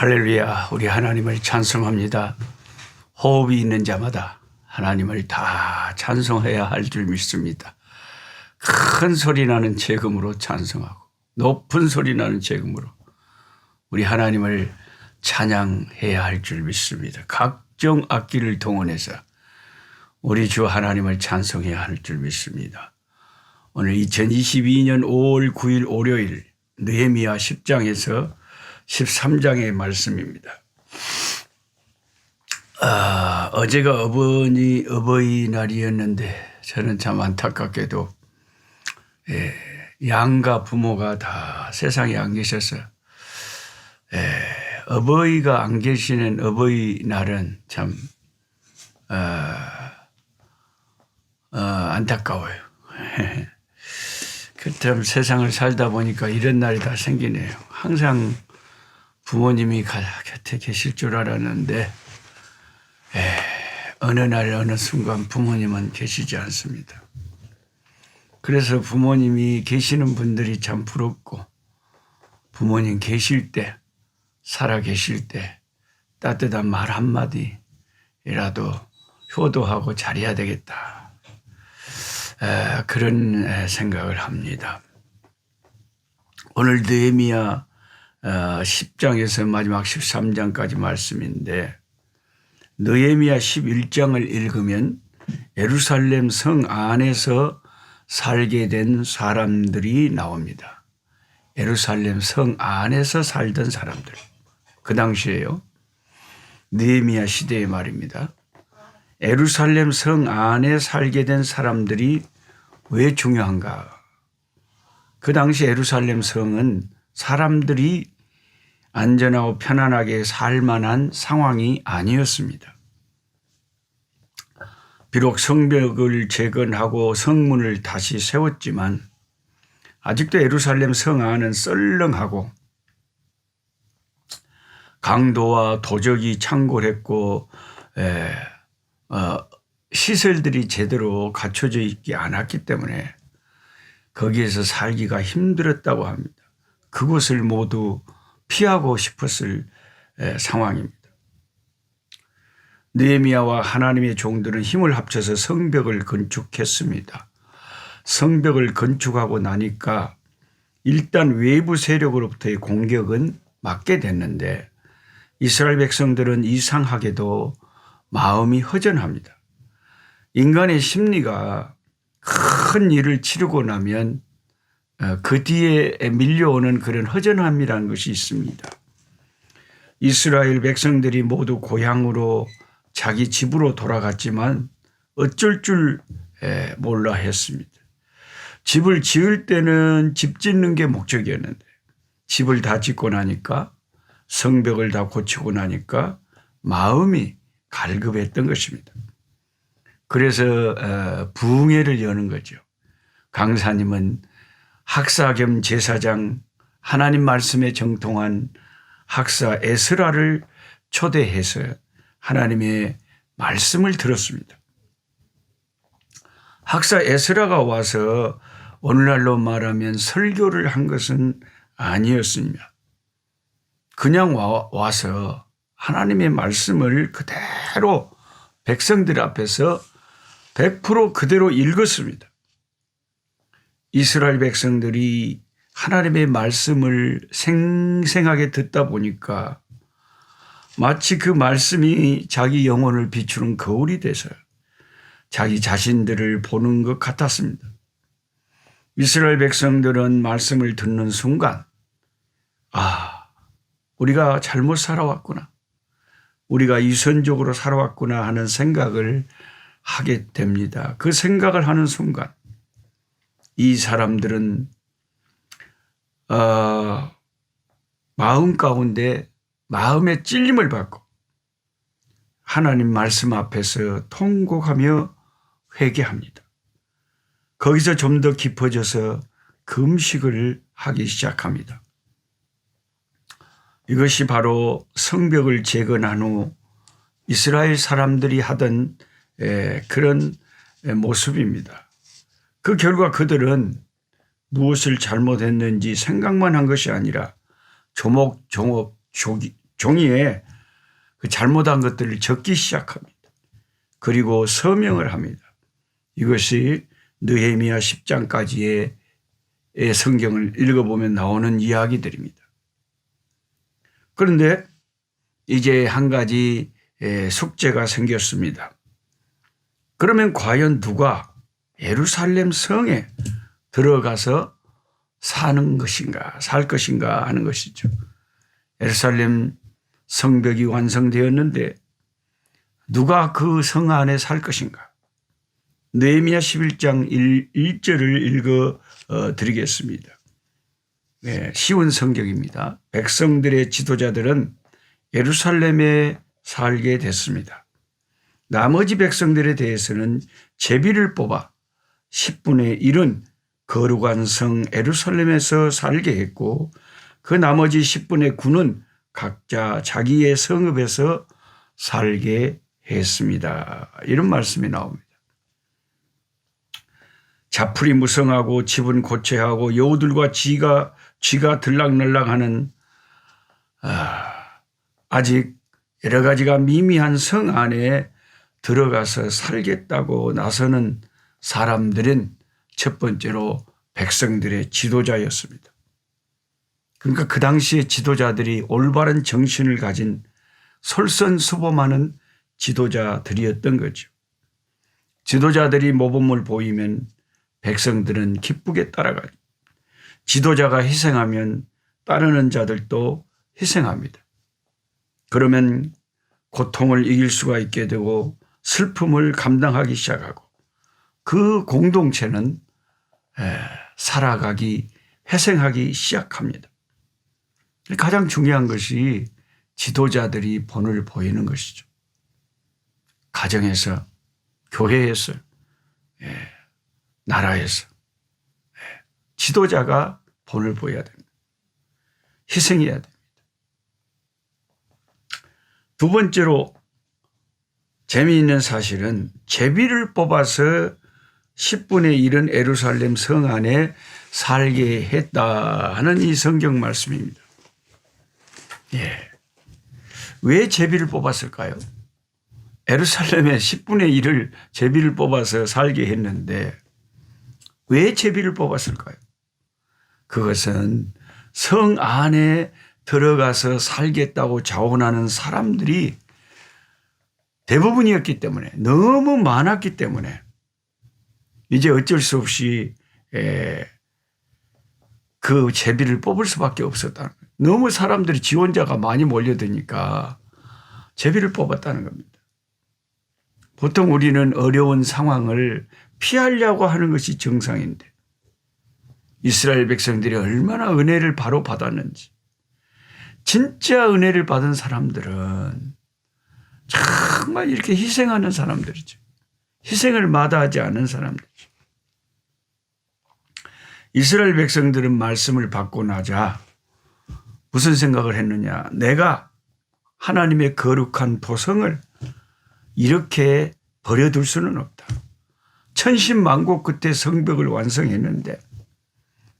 할렐루야. 우리 하나님을 찬송합니다. 호흡이 있는 자마다 하나님을 다 찬송해야 할 줄 믿습니다. 큰 소리 나는 재금으로 찬송하고 높은 소리 나는 재금으로 우리 하나님을 찬양해야 할 줄 믿습니다. 각종 악기를 동원해서 우리 주 하나님을 찬송해야 할 줄 믿습니다. 오늘 2022년 5월 9일 월요일 느헤미야 10장에서 13장의 말씀입니다. 어제가 어버이날이었는데 저는 참 안타깝게도 양가 부모가 다 세상에 안 계셔서 어버이가 안 계시는 어버이날은 참 안타까워요. 그참 세상을 살다 보니까 이런 날이 다 생기네요. 항상 부모님이 곁에 계실 줄 알았는데 어느 날 어느 순간 부모님은 계시지 않습니다. 그래서 부모님이 계시는 분들이 참 부럽고 부모님 계실 때 살아 계실 때 따뜻한 말 한마디라도 효도하고 잘해야 되겠다. 그런 생각을 합니다. 오늘 느헤미야 10장에서 마지막 13장까지 말씀인데 느헤미야 11장을 읽으면 예루살렘 성 안에서 살게 된 사람들이 나옵니다. 예루살렘 성 안에서 살던 사람들. 그 당시에요. 느헤미야 시대의 말입니다. 예루살렘 성 안에 살게 된 사람들이 왜 중요한가? 그 당시 예루살렘 성은 사람들이 안전하고 편안하게 살 만한 상황이 아니었습니다. 비록 성벽을 재건하고 성문을 다시 세웠지만 아직도 예루살렘 성 안은 썰렁하고 강도와 도적이 창궐했고 시설들이 제대로 갖춰져 있지 않았기 때문에 거기에서 살기가 힘들었다고 합니다. 그곳을 모두 피하고 싶었을 상황입니다. 느헤미야와 하나님의 종들은 힘을 합쳐서 성벽을 건축했습니다. 성벽을 건축하고 나니까 일단 외부 세력으로부터의 공격은 막게 됐는데 이스라엘 백성들은 이상하게도 마음이 허전합니다. 인간의 심리가 큰 일을 치르고 나면 그 뒤에 밀려오는 그런 허전함이라는 것이 있습니다. 이스라엘 백성들이 모두 고향으로 자기 집으로 돌아갔지만 어쩔 줄 몰라 했습니다. 집을 지을 때는 집 짓는 게 목적이었는데 집을 다 짓고 나니까 성벽을 다 고치고 나니까 마음이 갈급했던 것입니다. 그래서 부흥회를 여는 거죠. 강사님은 학사 겸 제사장 하나님 말씀에 정통한 학사 에스라를 초대해서 하나님의 말씀을 들었습니다. 학사 에스라가 와서 오늘날로 말하면 설교를 한 것은 아니었습니다. 그냥 와서 하나님의 말씀을 그대로 백성들 앞에서 100% 그대로 읽었습니다. 이스라엘 백성들이 하나님의 말씀을 생생하게 듣다 보니까 마치 그 말씀이 자기 영혼을 비추는 거울이 돼서 자기 자신들을 보는 것 같았습니다. 이스라엘 백성들은 말씀을 듣는 순간 우리가 잘못 살아왔구나. 우리가 유선적으로 살아왔구나 하는 생각을 하게 됩니다. 그 생각을 하는 순간 이 사람들은 마음 가운데 마음의 찔림을 받고 하나님 말씀 앞에서 통곡하며 회개합니다. 거기서 좀 더 깊어져서 금식을 하기 시작합니다. 이것이 바로 성벽을 재건한 후 이스라엘 사람들이 하던 그런 모습입니다. 그 결과 그들은 무엇을 잘못했는지 생각만 한 것이 아니라 조목조목 종이에 그 잘못한 것들을 적기 시작합니다. 그리고 서명을 합니다. 이것이 느헤미야 10장까지의 성경을 읽어보면 나오는 이야기들입니다. 그런데 이제 한 가지 숙제가 생겼습니다. 그러면 과연 누가 예루살렘 성에 들어가서 사는 것인가, 살 것인가 하는 것이죠. 예루살렘 성벽이 완성되었는데 누가 그 성 안에 살 것인가? 느헤미야 11장 1절을 읽어 드리겠습니다. 네, 쉬운 성경입니다. 백성들의 지도자들은 예루살렘에 살게 됐습니다. 나머지 백성들에 대해서는 제비를 뽑아 10분의 1은 거룩한 성 예루살렘에서 살게 했고 그 나머지 10분의 9는 각자 자기의 성읍에서 살게 했습니다. 이런 말씀이 나옵니다. 자풀이 무성하고 집은 고채하고 여우들과 쥐가 들락날락하는 아직 여러 가지가 미미한 성 안에 들어가서 살겠다고 나서는 사람들은 첫 번째로 백성들의 지도자였습니다. 그러니까 그 당시에 지도자들이 올바른 정신을 가진 솔선수범하는 지도자들이었던 거죠. 지도자들이 모범을 보이면 백성들은 기쁘게 따라가죠. 지도자가 희생하면 따르는 자들도 희생합니다. 그러면 고통을 이길 수가 있게 되고 슬픔을 감당하기 시작하고 그 공동체는 살아가기, 회생하기 시작합니다. 가장 중요한 것이 지도자들이 본을 보이는 것이죠. 가정에서, 교회에서, 나라에서 지도자가 본을 보여야 됩니다. 희생해야 됩니다. 두 번째로 재미있는 사실은 제비를 뽑아서 10분의 1은 예루살렘 성 안에 살게 했다 하는 이 성경 말씀입니다. 왜 제비를 뽑았을까요? 예루살렘에 10분의 1을 제비를 뽑아서 살게 했는데 왜 제비를 뽑았을까요? 그것은 성 안에 들어가서 살겠다고 자원하는 사람들이 대부분이었기 때문에, 너무 많았기 때문에 이제 어쩔 수 없이 그 제비를 뽑을 수밖에 없었다는 거예요. 너무 사람들이 지원자가 많이 몰려드니까 제비를 뽑았다는 겁니다. 보통 우리는 어려운 상황을 피하려고 하는 것이 정상인데 이스라엘 백성들이 얼마나 은혜를 바로 받았는지, 진짜 은혜를 받은 사람들은 정말 이렇게 희생하는 사람들이죠. 희생을 마다하지 않은 사람들이죠. 이스라엘 백성들은 말씀을 받고 나자 무슨 생각을 했느냐. 내가 하나님의 거룩한 도성을 이렇게 버려둘 수는 없다. 천신만고 끝에 성벽을 완성했는데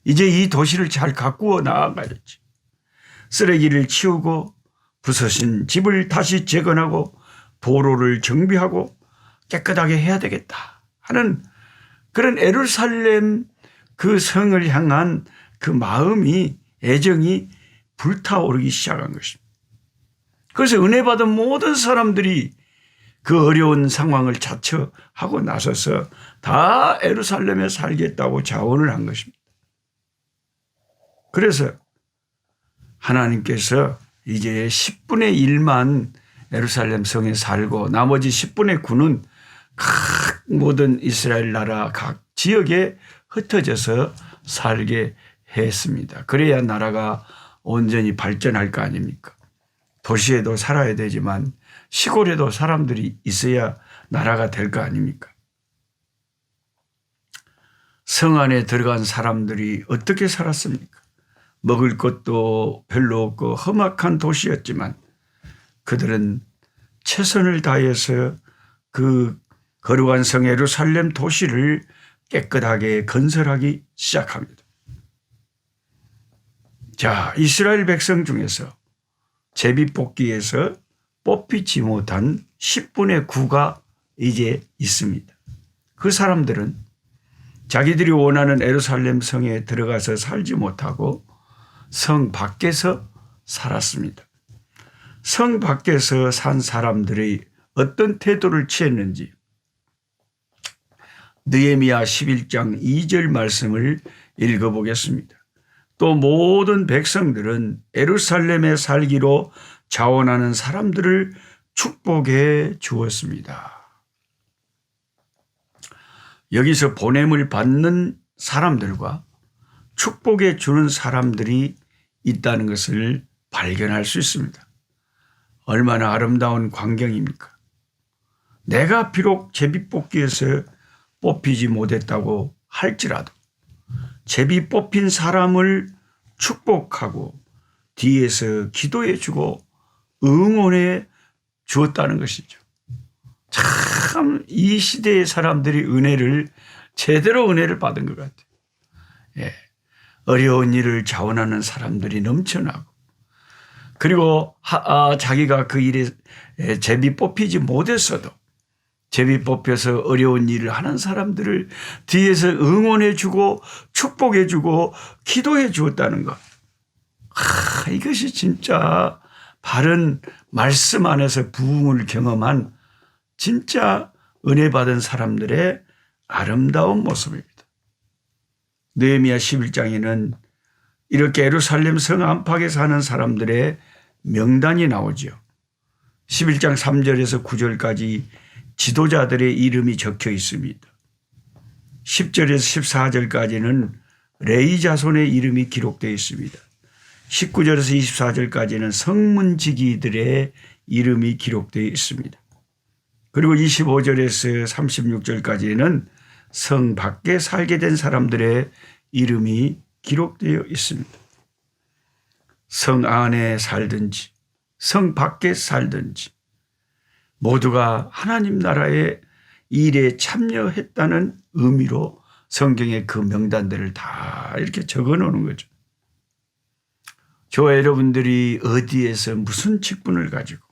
이제 이 도시를 잘 가꾸어 나아가야지. 쓰레기를 치우고 부서진 집을 다시 재건하고 도로를 정비하고 깨끗하게 해야 되겠다 하는 그런 예루살렘 그 성을 향한 그 마음이, 애정이 불타오르기 시작한 것입니다. 그래서 은혜 받은 모든 사람들이 그 어려운 상황을 자처하고 나서서 다 예루살렘에 살겠다고 자원을 한 것입니다. 그래서 하나님께서 이제 10분의 1만 예루살렘 성에 살고 나머지 10분의 9는 각 모든 이스라엘 나라 각 지역에 흩어져서 살게 했습니다. 그래야 나라가 온전히 발전할 거 아닙니까? 도시에도 살아야 되지만 시골에도 사람들이 있어야 나라가 될 거 아닙니까? 성 안에 들어간 사람들이 어떻게 살았습니까? 먹을 것도 별로 없고 험악한 도시였지만 그들은 최선을 다해서 그 거룩한 성 예루살렘 도시를 깨끗하게 건설하기 시작합니다. 자, 이스라엘 백성 중에서 제비뽑기에서 뽑히지 못한 10분의 9가 이제 있습니다. 그 사람들은 자기들이 원하는 예루살렘 성에 들어가서 살지 못하고 성 밖에서 살았습니다. 성 밖에서 산 사람들이 어떤 태도를 취했는지 느헤미야 11장 2절 말씀을 읽어보겠습니다. 또 모든 백성들은 예루살렘에 살기로 자원하는 사람들을 축복해 주었습니다. 여기서 보냄을 받는 사람들과 축복해 주는 사람들이 있다는 것을 발견할 수 있습니다. 얼마나 아름다운 광경입니까? 내가 비록 제비뽑기에서 뽑히지 못했다고 할지라도 제비 뽑힌 사람을 축복하고 뒤에서 기도해 주고 응원해 주었다는 것이죠. 참 이 시대의 사람들이 제대로 은혜를 받은 것 같아요. 예. 어려운 일을 자원하는 사람들이 넘쳐나고 그리고 자기가 그 일에 제비 뽑히지 못했어도 제비 뽑혀서 어려운 일을 하는 사람들을 뒤에서 응원해 주고 축복해 주고 기도해 주었다는 것. 이것이 진짜 바른 말씀 안에서 부흥을 경험한 진짜 은혜 받은 사람들의 아름다운 모습입니다. 느헤미야 11장에는 이렇게 예루살렘 성 안팎에 사는 사람들의 명단이 나오죠. 11장 3절에서 9절까지 지도자들의 이름이 적혀 있습니다. 10절에서 14절까지는 레위 자손의 이름이 기록되어 있습니다. 19절에서 24절까지는 성문지기들의 이름이 기록되어 있습니다. 그리고 25절에서 36절까지는 성 밖에 살게 된 사람들의 이름이 기록되어 있습니다. 성 안에 살든지 성 밖에 살든지 모두가 하나님 나라의 일에 참여했다는 의미로 성경에 그 명단들을 다 이렇게 적어 놓는 거죠. 저와 여러분들이 어디에서 무슨 직분을 가지고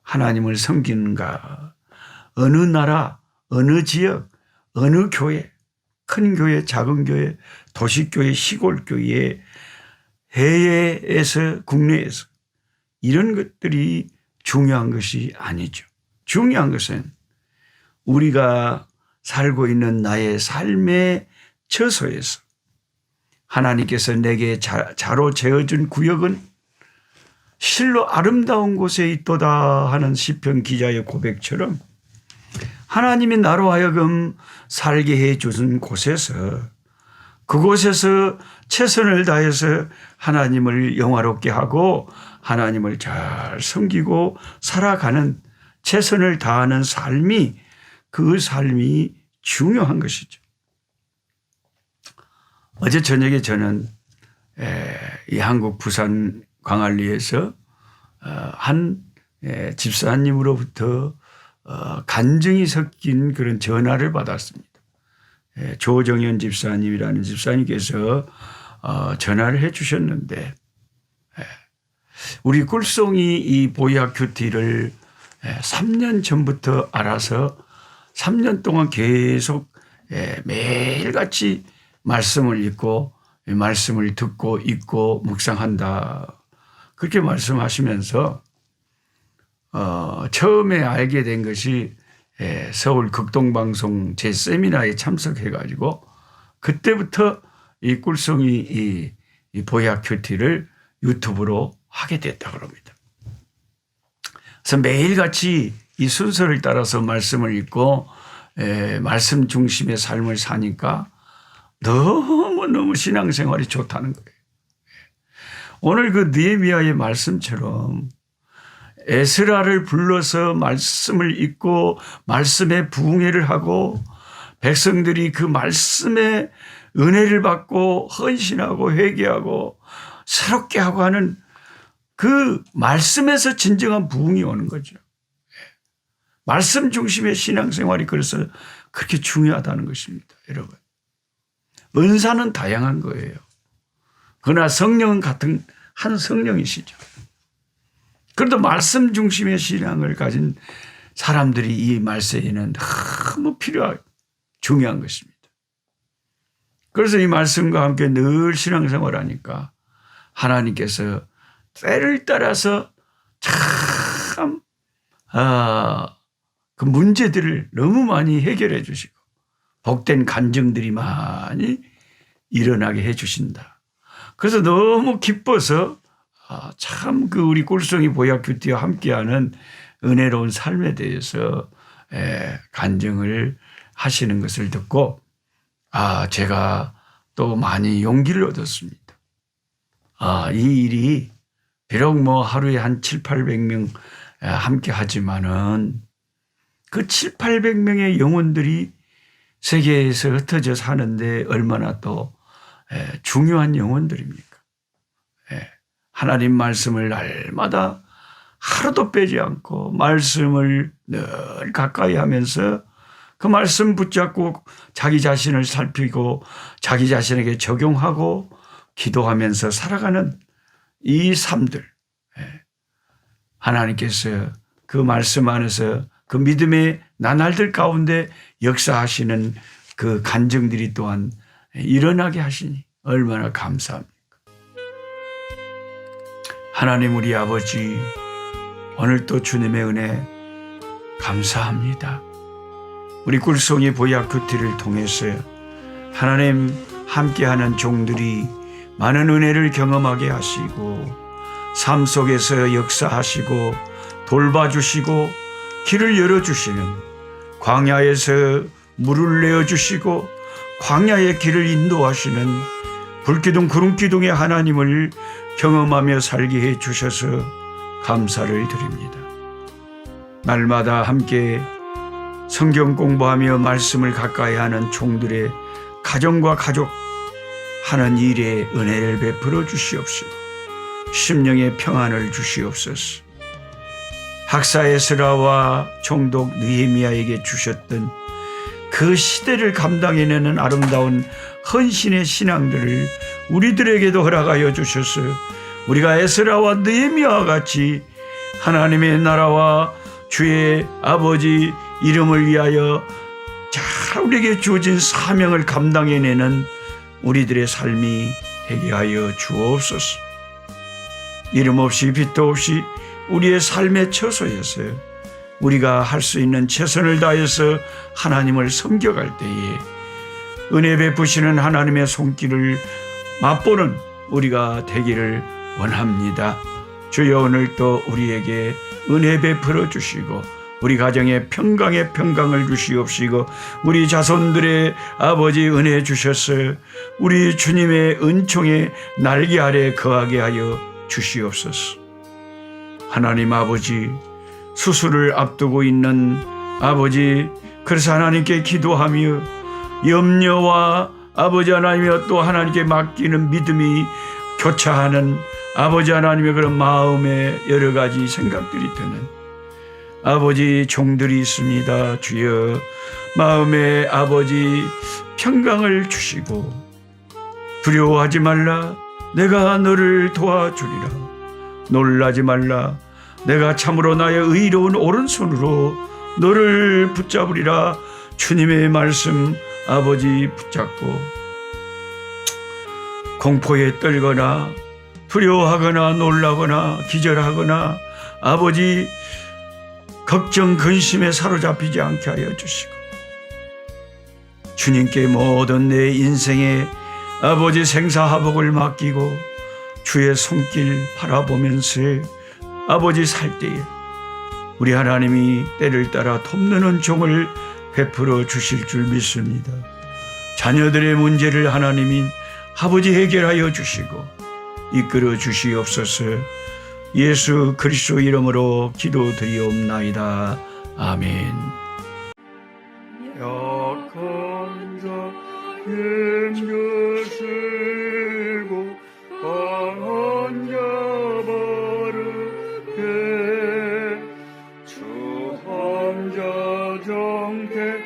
하나님을 섬기는가, 어느 나라, 어느 지역, 어느 교회, 큰 교회, 작은 교회, 도시교회, 시골교회, 해외에서 국내에서 이런 것들이 중요한 것이 아니죠. 중요한 것은 우리가 살고 있는 나의 삶의 처소에서 하나님께서 내게 자로 재어준 구역은 실로 아름다운 곳에 있도다 하는 시편 기자의 고백처럼 하나님이 나로 하여금 살게 해 주신 곳에서 그곳에서 최선을 다해서 하나님을 영화롭게 하고 하나님을 잘 섬기고 살아가는 최선을 다하는 삶이 그 삶이 중요한 것이죠. 어제 저녁에 저는 이 한국 부산 광안리에서 한 집사님으로부터 간증이 섞인 그런 전화를 받았습니다. 조정현 집사님이라는 집사님께서 전화를 해 주셨는데 우리 꿀송이 이 보약 큐티를 3년 전부터 알아서 3년 동안 계속 매일같이 말씀을 읽고 말씀을 듣고 읽고 묵상한다. 그렇게 말씀하시면서 처음에 알게 된 것이 서울 극동방송 제 세미나에 참석해 가지고 그때부터 이 꿀송이 이 보약 큐티를 유튜브로 하게 됐다고 합니다. 그래서 매일같이 이 순서를 따라서 말씀을 읽고 말씀 중심의 삶을 사니까 너무너무 신앙생활이 좋다는 거예요. 오늘 그 느헤미야의 말씀처럼 에스라를 불러서 말씀을 읽고 말씀에 부흥회를 하고 백성들이 그 말씀에 은혜를 받고 헌신하고 회개하고 새롭게 하고 하는 그 말씀에서 진정한 부흥이 오는 거죠. 말씀 중심의 신앙생활이 그래서 그렇게 중요하다는 것입니다. 여러분. 은사는 다양한 거예요. 그러나 성령은 같은 한 성령이시죠. 그래도 말씀 중심의 신앙을 가진 사람들이 이 말세에는 너무 중요한 것입니다. 그래서 이 말씀과 함께 늘 신앙생활하니까 하나님께서 때를 따라서 참 그 문제들을 너무 많이 해결해 주시고 복된 간증들이 많이 일어나게 해 주신다. 그래서 너무 기뻐서 참 그 우리 꿀송이 보약큐티와 함께하는 은혜로운 삶에 대해서 간증을 하시는 것을 듣고 제가 또 많이 용기를 얻었습니다. 이 일이 비록 뭐 하루에 한 700~800명 함께 하지만은 그 700~800명의 영혼들이 세계에서 흩어져 사는데 얼마나 또 중요한 영혼들입니까? 하나님 말씀을 날마다 하루도 빼지 않고 말씀을 늘 가까이 하면서 그 말씀 붙잡고 자기 자신을 살피고 자기 자신에게 적용하고 기도하면서 살아가는 이 삶들, 하나님께서 그 말씀 안에서 그 믿음의 나날들 가운데 역사하시는 그 간증들이 또한 일어나게 하시니 얼마나 감사합니까? 하나님 우리 아버지, 오늘 또 주님의 은혜 감사합니다. 우리 꿀송이 보약큐티를 통해서 하나님 함께하는 종들이 많은 은혜를 경험하게 하시고 삶 속에서 역사하시고 돌봐주시고 길을 열어주시는, 광야에서 물을 내어주시고 광야의 길을 인도하시는 불기둥 구름기둥의 하나님을 경험하며 살게 해 주셔서 감사를 드립니다. 날마다 함께 성경 공부하며 말씀을 가까이 하는 종들의 가정과 가족 하는 일에 은혜를 베풀어 주시옵시고 심령의 평안을 주시옵소서. 학사 에스라와 총독 느헤미야에게 주셨던 그 시대를 감당해내는 아름다운 헌신의 신앙들을 우리들에게도 허락하여 주셔서 우리가 에스라와 느헤미야와 같이 하나님의 나라와 주의 아버지 이름을 위하여 잘 우리에게 주어진 사명을 감당해내는 우리들의 삶이 되게 하여 주옵소서. 이름 없이 빛도 없이 우리의 삶의 처소에서 우리가 할 수 있는 최선을 다해서 하나님을 섬겨갈 때에 은혜 베푸시는 하나님의 손길을 맛보는 우리가 되기를 원합니다. 주여 오늘도 우리에게 은혜 베풀어 주시고 우리 가정에 평강의 평강을 주시옵시고 우리 자손들의 아버지 은혜 주셔서 우리 주님의 은총의 날개 아래 거하게 하여 주시옵소서. 하나님 아버지, 수술을 앞두고 있는 아버지, 그래서 하나님께 기도하며 염려와 아버지 하나님이여 또 하나님께 맡기는 믿음이 교차하는 아버지 하나님의 그런 마음에 여러 가지 생각들이 드는 아버지 종들이 있습니다. 주여 마음에 아버지 평강을 주시고 두려워하지 말라, 내가 너를 도와주리라. 놀라지 말라, 내가 참으로 나의 의로운 오른손으로 너를 붙잡으리라. 주님의 말씀 아버지 붙잡고 공포에 떨거나 두려워하거나 놀라거나 기절하거나 아버지 걱정 근심에 사로잡히지 않게 하여 주시고 주님께 모든 내 인생의 아버지 생사화복을 맡기고 주의 손길 바라보면서 아버지 살 때에 우리 하나님이 때를 따라 돕는 종을 베풀어 주실 줄 믿습니다. 자녀들의 문제를 하나님이 아버지 해결하여 주시고 이끌어 주시옵소서. 예수 그리스도 이름으로 기도드리옵나이다. 아멘. 약한 자 힘주시고 강한 자 바르게 주 함자 정택